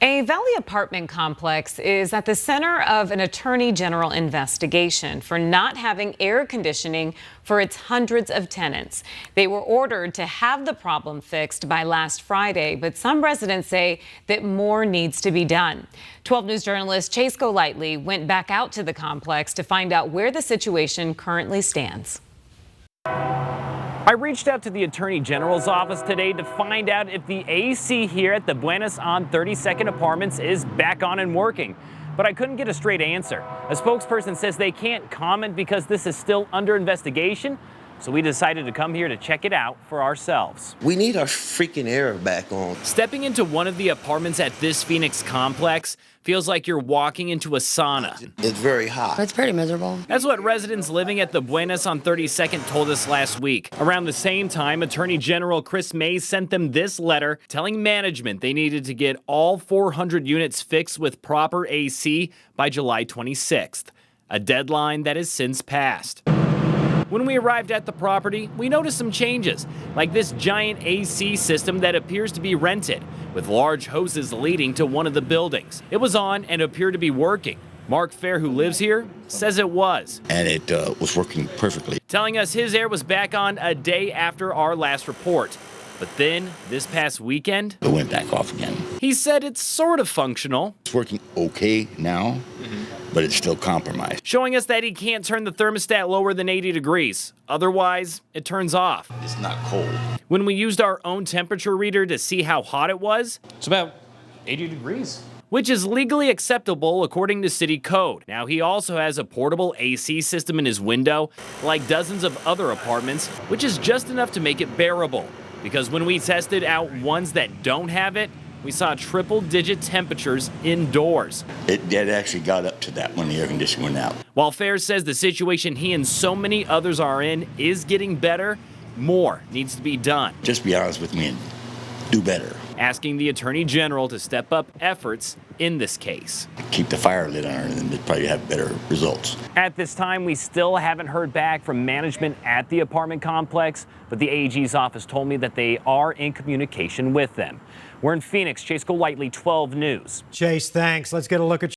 A Valley apartment complex is at the center of an attorney general investigation for not having air conditioning for its hundreds of tenants. They were ordered to have the problem fixed by last Friday, but some residents say that more needs to be done. 12 News journalist Chase Golightly went back out to the complex to find out where the situation currently stands. I reached out to the Attorney General's office today to find out if the AC here at the Buenas on 32nd Apartments is back on and working, but I couldn't get a straight answer. A spokesperson says they can't comment because this is still under investigation, so we decided to come here to check it out for ourselves. We need our freaking air back on. Stepping into one of the apartments at this Phoenix complex feels like you're walking into a sauna. It's very hot. It's pretty miserable. That's what residents living at the Buenas on 32nd told us last week. Around the same time, Attorney General Chris Mays sent them this letter telling management they needed to get all 400 units fixed with proper AC by July 26th, a deadline that has since passed. When we arrived at the property, we noticed some changes, like this giant AC system that appears to be rented, with large hoses leading to one of the buildings. It was on and appeared to be working. Mark Fair, who lives here, says it was. And it was working perfectly. Telling us his air was back on a day after our last report. But then, this past weekend, It went back off again. he said it's sort of functional, It's working okay now, but it's still compromised. showing us that he can't turn the thermostat lower than 80 degrees. Otherwise, it turns off. It's not cold. When we used our own temperature reader to see how hot it was, It's about 80 degrees. which is legally acceptable according to city code. Now, he also has a portable AC system in his window, like dozens of other apartments, which is just enough to make it bearable. Because when we tested out ones that don't have it, we saw triple-digit temperatures indoors. It actually got up to that when the air conditioning went out. While Fair says the situation he and so many others are in is getting better, more needs to be done. Just be honest with me and do better. Asking the Attorney General to step up efforts in this case. Keep the fire lit on it and they'd probably have better results. At this time, we still haven't heard back from management at the apartment complex, but the AG's office told me that they are in communication with them. We're in Phoenix. Chase Golightly, 12 News. Chase, thanks. Let's get a look at